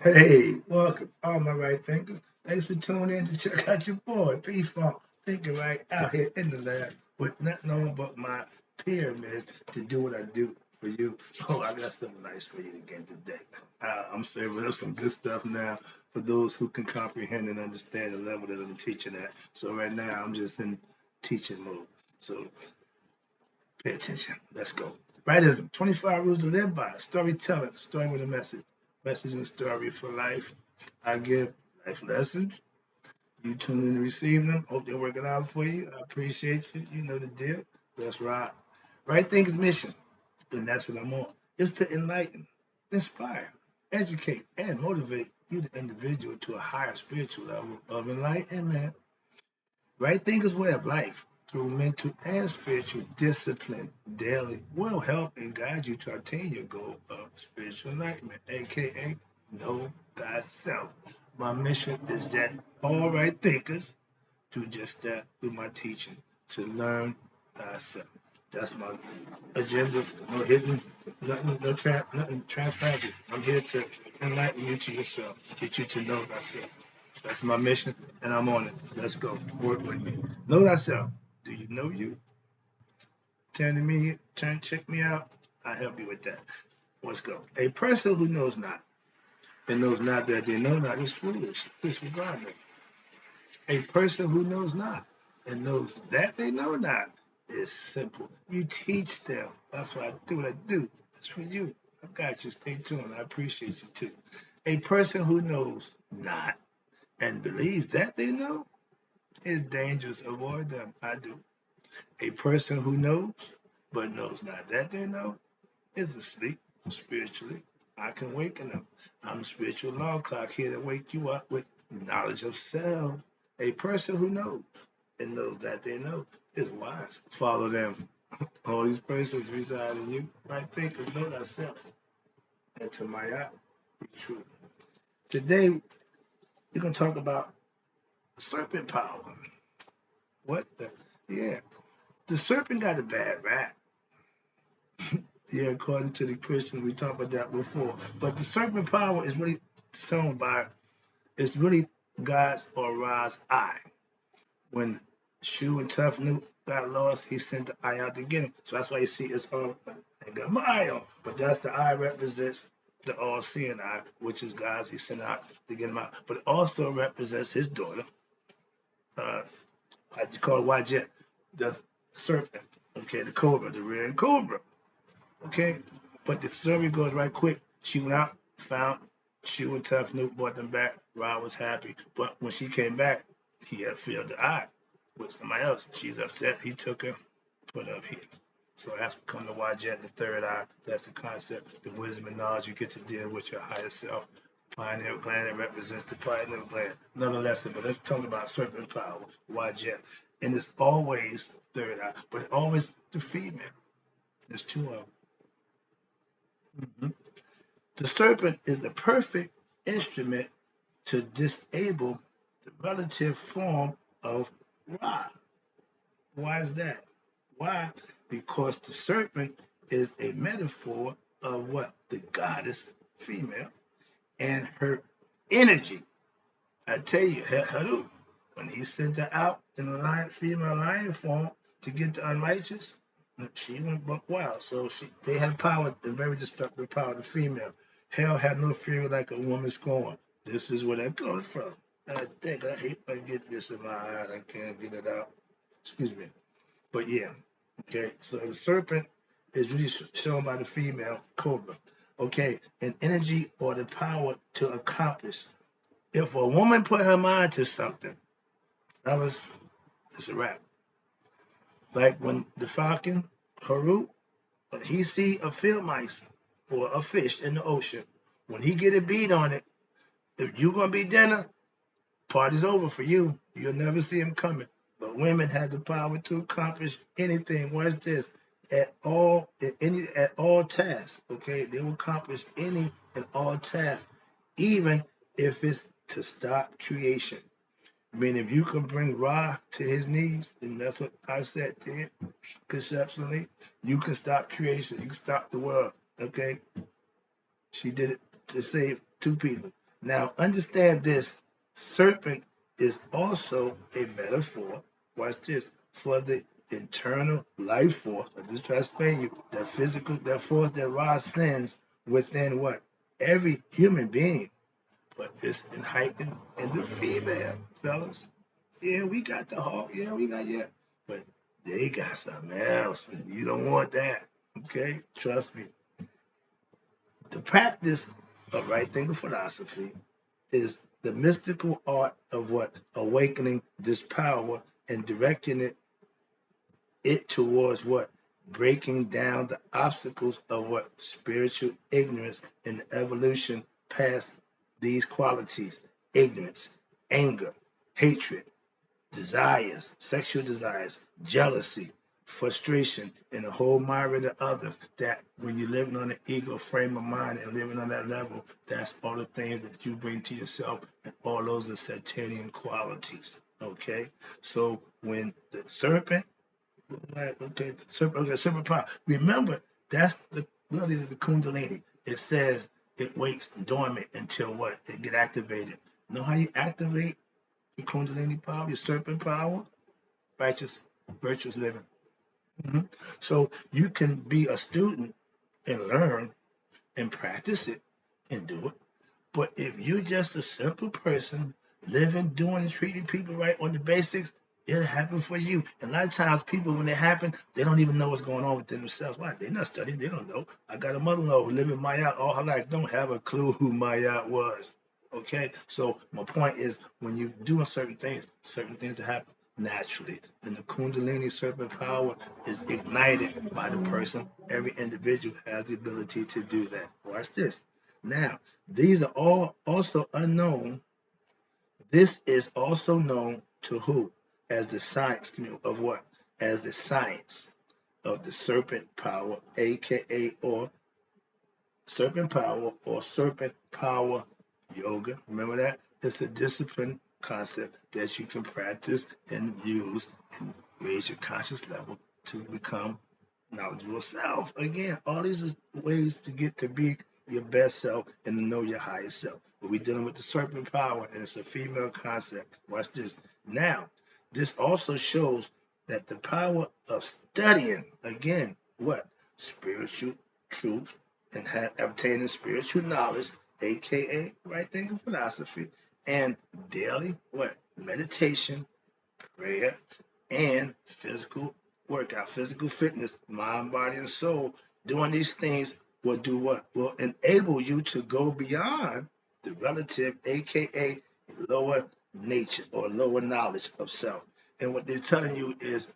Hey, welcome, all my right thinkers. Thanks for tuning in to check out your boy, P-Funk, thinking right out here in the lab with nothing on but my pyramids to do what I do for you. Oh, I got something nice for you again today. I'm serving up some good stuff now for those who can comprehend and understand the level that I'm teaching at. So right now, I'm just in teaching mode. So pay attention. Let's go. Rightism, 25 rules to live by. Storytelling, story with a message. Message and story for life. I give life lessons. You tune in to receive them. Hope they're working out for you. I appreciate you. You know the deal. Let's ride. Right Thinkers mission, and that's what I'm on. Is to enlighten, inspire, educate, and motivate you, the individual, to a higher spiritual level of enlightenment. Right Thinkers way of life through mental and spiritual discipline daily will help and guide you to attain your goal of spiritual enlightenment, aka know thyself. My mission is that all right thinkers do just that through my teaching to learn thyself. That's my agenda. No hidden, nothing, no trap, nothing transparency. I'm here to enlighten you to yourself, get you to know thyself. That's my mission, and I'm on it. Let's go. Work with me. Know thyself. Do you know you? Turn to me, check me out. I help you with that. Let's go. A person who knows not and knows not that they know not is foolish. Disregard them. A person who knows not and knows that they know not is simple. You teach them. That's why I do what I do. It's for you. I got you. Stay tuned. I appreciate you too. A person who knows not and believes that they know is dangerous. Avoid them. I do. A person who knows but knows not that they know is asleep spiritually. I can waken them. I'm a spiritual alarm clock here to wake you up with knowledge of self. A person who knows and knows that they know is wise. Follow them. All these persons reside in you. Right thinkers know thyself. And to my eye, be true. Today, we're going to talk about serpent power. What the? Yeah. The serpent got a bad rap. Yeah, according to the Christians, we talked about that before. But the serpent power is really shown by, it's really God's or Ra's eye. When Shu and Tough Newt got lost, he sent the eye out to get him. So that's why you see it's all, I got my eye on. But that's the eye represents the all-seeing eye, which is God's. He sent out to get him out. But it also represents his daughter, I call it Wajet, the serpent, okay, the cobra, the rearing cobra. Okay, but the story goes right quick. She went out, found Shu and Tough Newt, brought them back. Rod was happy, but when she came back, he had filled the eye with somebody else. She's upset. He took her, put her up here. So that's become the Wajet, the third eye. That's the concept, the wisdom and knowledge you get to deal with your higher self. Pineal gland, it represents the pineal gland. Another lesson, but let's talk about serpent power, Wajet. And it's always third eye, but always the female. There's two of them. Mhm. The serpent is the perfect instrument to disable the relative form of Ra. Why is that? Why? Because the serpent is a metaphor of what? The goddess female and her energy. I tell you, Haru, when he sent her out in the lion, female lion form to get the unrighteous, she went buck wild. So they had power, the very destructive power, the female. Hell had no fury like a woman scorned. This is where that comes from. I think I hate I get this in my eye. I can't get it out. Excuse me. But yeah, okay. So the serpent is really shown by the female cobra. Okay, an energy or the power to accomplish. If a woman put her mind to something, fellas, it's a wrap. Like when the falcon, Haru, when he see a field mice or a fish in the ocean, when he get a bead on it, if you gonna be dinner, party's over for you. You'll never see him coming. But women have the power to accomplish anything. Watch this. At all tasks. Okay, they will accomplish any and all tasks, even if it's to stop creation. I mean, if you can bring Ra to his knees, and that's what I said there, conceptually, you can stop creation. You can stop the world. Okay, she did it to save two people. Now, understand this: serpent is also a metaphor. Watch this, for the internal life force. I just try to explain you that physical, that force that rise sins within what every human being, but it's in heightened in the female, fellas. Yeah, we got the heart. Yeah, we got but they got something else, and you don't want that. Okay, trust me. The practice of right thinking philosophy is the mystical art of what awakening this power and directing it towards what breaking down the obstacles of what spiritual ignorance and evolution past these qualities: ignorance, anger, hatred, desires, sexual desires, jealousy, frustration, and a whole myriad of others. That when you're living on an ego frame of mind and living on that level, that's all the things that you bring to yourself, and all those are Saturnian qualities. Okay, so when the serpent, right, serpent power. Remember, that's the ability of the Kundalini. It says it waits dormant until what? It get activated. Know how you activate your Kundalini power, your serpent power? Righteous, virtuous living. Mhm. So you can be a student and learn and practice it and do it. But if you're just a simple person living, doing, and treating people right on the basics, it'll happen for you. And a lot of times, people, when it happen, they don't even know what's going on within themselves. Why? They're not studying. They don't know. I got a mother-in-law who lived in Mayat all her life, don't have a clue who Mayat was. Okay? So my point is, when you're doing certain things happen naturally. And the Kundalini serpent power is ignited by the person. Every individual has the ability to do that. Watch this. Now, these are all also unknown. This is also known to who? As the science of what? As the science of the serpent power, aka or serpent power yoga. Remember that? It's a discipline concept that you can practice and use and raise your conscious level to become knowledgeable self. Again, all these are ways to get to be your best self and to know your higher self. But we're dealing with the serpent power, and it's a female concept. Watch this. Now, this also shows that the power of studying, again, what? Spiritual truth and obtaining spiritual knowledge, aka right thinking philosophy, and daily what? Meditation, prayer, and physical workout, physical fitness, mind, body, and soul. Doing these things will do what? Will enable you to go beyond the relative, aka lower nature or lower knowledge of self. And what they're telling you is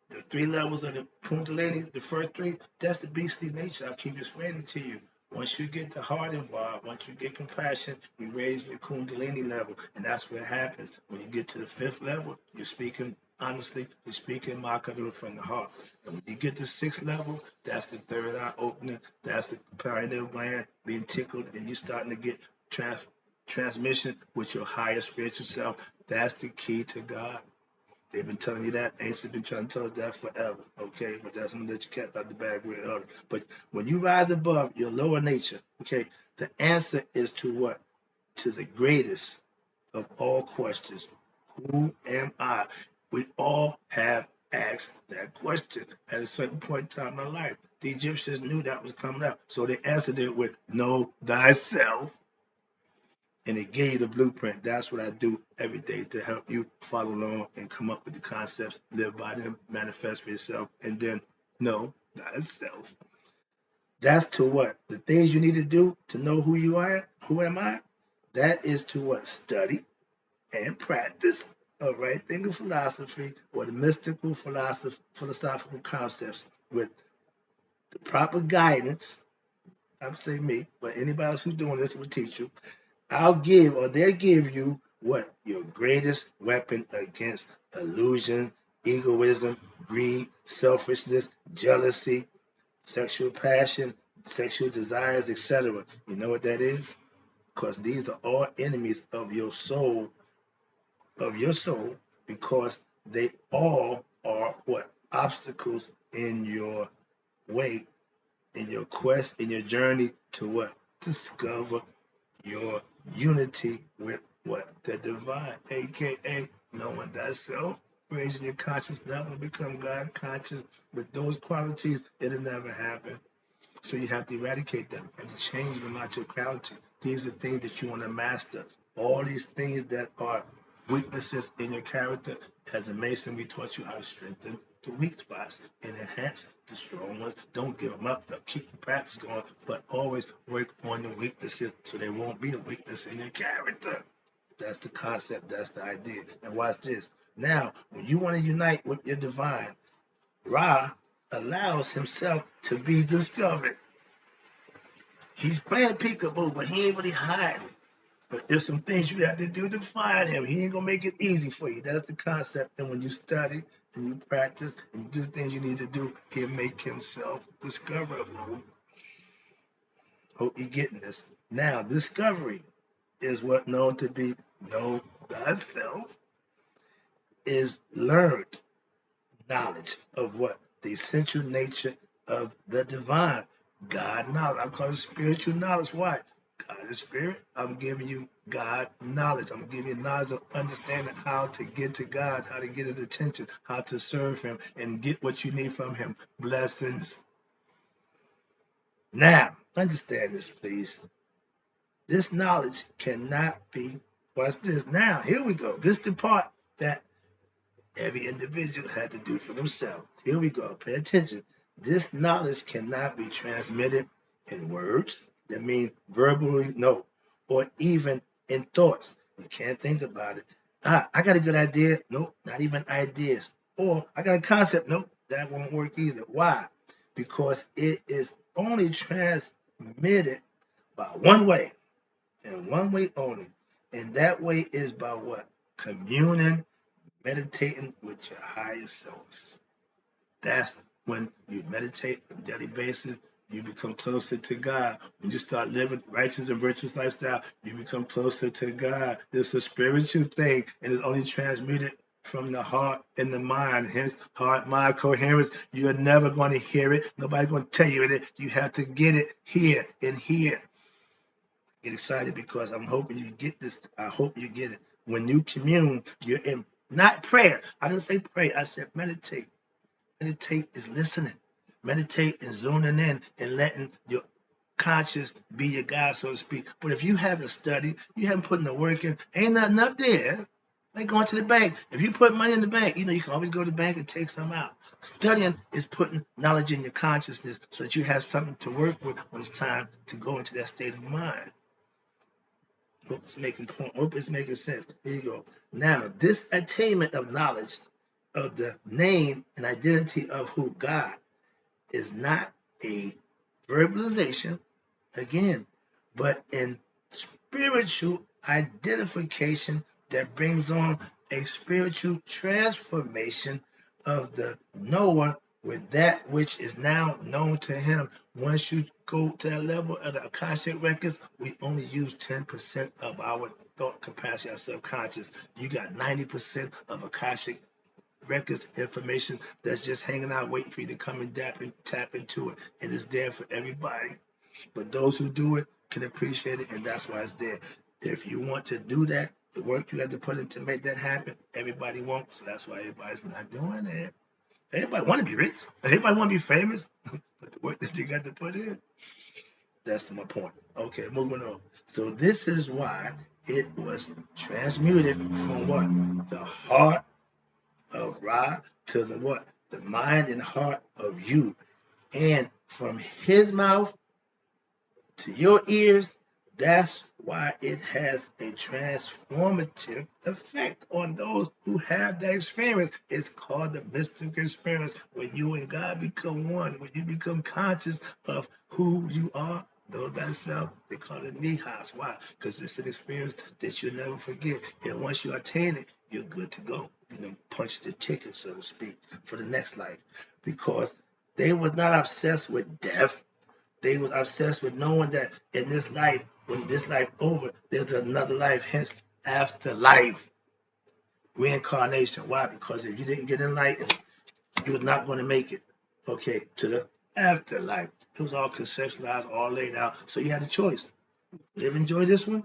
the three levels of the Kundalini, the first three, that's the beastly nature. I keep explaining to you. Once you get the heart involved, once you get compassion, you raise your Kundalini level. And that's what happens. When you get to the fifth level, you're speaking honestly, you're speaking Makaru from the heart. And when you get to sixth level, that's the third eye opening, that's the pineal gland being tickled, and you're starting to get transmission with your higher spiritual self. That's the key to God. They've been telling you that. Ancients have been trying to tell us that forever. Okay, but that's something that you kept out the bag real early. But when you rise above your lower nature, okay, the answer is to what? To the greatest of all questions. Who am I? We all have asked that question at a certain point in time in our life. The Egyptians knew that was coming up. So they answered it with know thyself, and it gave you the blueprint. That's what I do every day to help you follow along and come up with the concepts, live by them, manifest for yourself, and then know thyself. That's to what? The things you need to do to know who you are, who am I? That is to what? Study and practice of right thinking philosophy or the mystical philosophical concepts with the proper guidance. I would say me, but anybody else who's doing this will teach you. I'll give or they'll give you what? Your greatest weapon against illusion, egoism, greed, selfishness, jealousy, sexual passion, sexual desires, etc. You know what that is? Because these are all enemies of your soul, because they all are what? Obstacles in your way, in your quest, in your journey to what? Discover your unity with what? The divine, aka knowing thyself, raising your conscious level to become God conscious. With those qualities, it'll never happen. So you have to eradicate them and change them out your character. These are things that you want to master. All these things that are weaknesses in your character, as a Mason, we taught you how to strengthen the weak spots and enhance the strong ones. Don't give them up. Keep the practice going, but always work on the weaknesses so there won't be a weakness in your character. That's the concept. That's the idea. And watch this. Now, when you want to unite with your divine, Ra allows himself to be discovered. He's playing peekaboo, but he ain't really hiding. But there's some things you have to do to find him. He ain't gonna make it easy for you. That's the concept. And when you study and you practice and you do the things you need to do, he'll make himself discoverable. Hope you're getting this. Now, discovery is what known to be know thyself, is learned knowledge of what? The essential nature of the divine. God knowledge. I call it spiritual knowledge. Why? God is spirit. I'm giving you God knowledge. I'm giving you knowledge of understanding how to get to God, how to get his attention, how to serve him, and get what you need from him. Blessings. Now, understand this, please. This knowledge cannot be, watch this. Now, here we go. This is the part that every individual had to do for themselves. Here we go. Pay attention. This knowledge cannot be transmitted in words. That means verbally, no, or even in thoughts. You can't think about it. I got a good idea. Nope, not even ideas. Or I got a concept. Nope, that won't work either. Why? Because it is only transmitted by one way, and one way only. And that way is by what? Communing, meditating with your higher selves. That's when you meditate on a daily basis, you become closer to God. When you start living righteous and virtuous lifestyle, you become closer to God. It's a spiritual thing, and it's only transmitted from the heart and the mind. Hence, heart-mind coherence. You're never going to hear it. Nobody's going to tell you it. You have to get it here and here. Get excited because I'm hoping you get this. I hope you get it. When you commune, you're in not prayer. I didn't say pray. I said meditate. Meditate is listening. Meditate and zoning in and letting your conscious be your guide, so to speak. But if you haven't studied, you haven't put in the work in, ain't nothing up there. Like going to the bank. If you put money in the bank, you can always go to the bank and take some out. Studying is putting knowledge in your consciousness so that you have something to work with when it's time to go into that state of mind. Hope it's making point. Hope it's making sense. Here you go. Now, this attainment of knowledge of the name and identity of who God is not a verbalization, again, but in spiritual identification that brings on a spiritual transformation of the knower with that which is now known to him. Once you go to that level of the Akashic records, we only use 10% of our thought capacity, our subconscious. You got 90% of Akashic records information that's just hanging out waiting for you to come and tap into it, and it's there for everybody. But those who do it can appreciate it, and that's why it's there. If you want to do that, the work you have to put in to make that happen, everybody won't. So that's why everybody's not doing it. Everybody want to be rich. Everybody want to be famous. But the work that you got to put in, that's my point. Okay, moving on. So this is why it was transmuted from what? The heart of Ra to the what? The mind and heart of you. And from his mouth to your ears, that's why it has a transformative effect on those who have that experience. It's called the mystical experience when you and God become one, when you become conscious of who you are. Know thyself, they call it nihas. Why? Because it's an experience that you'll never forget. And once you attain it, you're good to go. Punch the ticket, so to speak, for the next life. Because they were not obsessed with death. They was obsessed with knowing that in this life, when this life over, there's another life, hence afterlife, reincarnation. Why? Because if you didn't get enlightened, you was not going to make it, okay, to the afterlife. It was all conceptualized, all laid out. So you had a choice. Ever enjoy this one?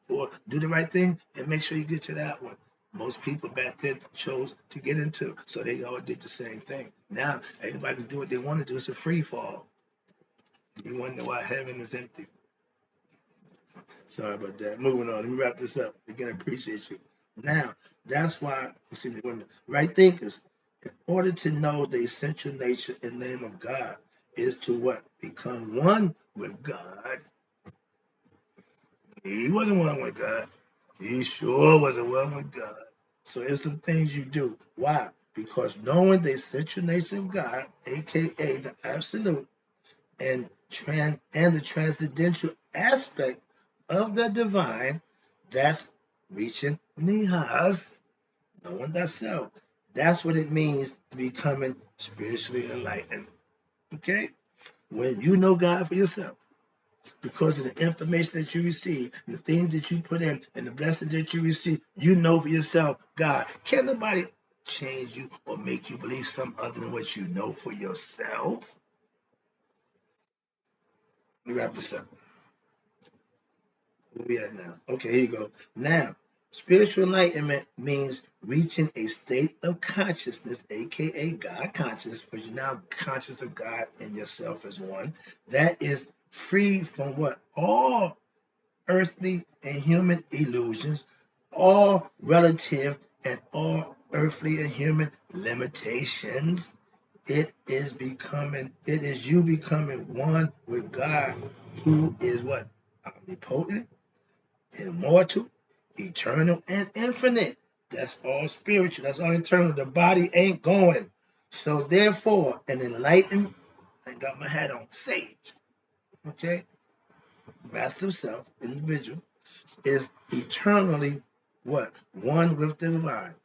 Or do the right thing and make sure you get to that one. Most people back then chose to get into, so they all did the same thing. Now everybody can do what they want to do. It's a free fall. You wonder why heaven is empty. Sorry about that. Moving on. Let me wrap this up. Again, I appreciate you. Now, that's why, right thinkers, in order to know the essential nature and name of God, is to what? Become one with God. He wasn't one with God. He sure wasn't one with God. So it's some things you do. Why? Because knowing the essential nature of God, aka the absolute, and the transcendental aspect of the divine, that's reaching nihas, knowing thyself. That's what it means to becoming spiritually enlightened. Okay? When you know God for yourself, because of the information that you receive, and the things that you put in, and the blessings that you receive, you know for yourself, God. Can nobody change you or make you believe something other than what you know for yourself? Let me wrap this up. Where we at now? Okay, here you go. Now, spiritual enlightenment means reaching a state of consciousness, aka God consciousness, because you're now conscious of God and yourself as one. That is free from what? All earthly and human illusions, all relative and all earthly and human limitations. It is you becoming one with God, who is what? Omnipotent, immortal, eternal, and infinite. That's all spiritual. That's all eternal. The body ain't going. So therefore, an enlightened, I got my hat on, sage, okay, master of self, individual, is eternally what? One with the divine.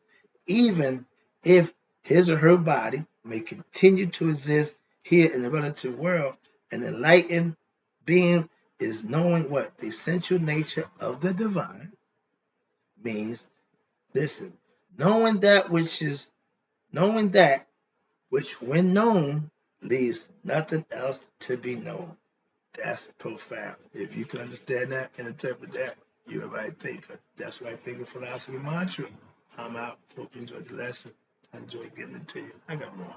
Even if his or her body may continue to exist here in the relative world, an enlightened being is knowing what? The essential nature of the divine means, listen, knowing that which when known leaves nothing else to be known. That's profound. If you can understand that and interpret that, you're a right thinker. That's right thinker philosophy mantra. I'm out. Hope you enjoyed the lesson. I enjoyed getting it to you. I got more.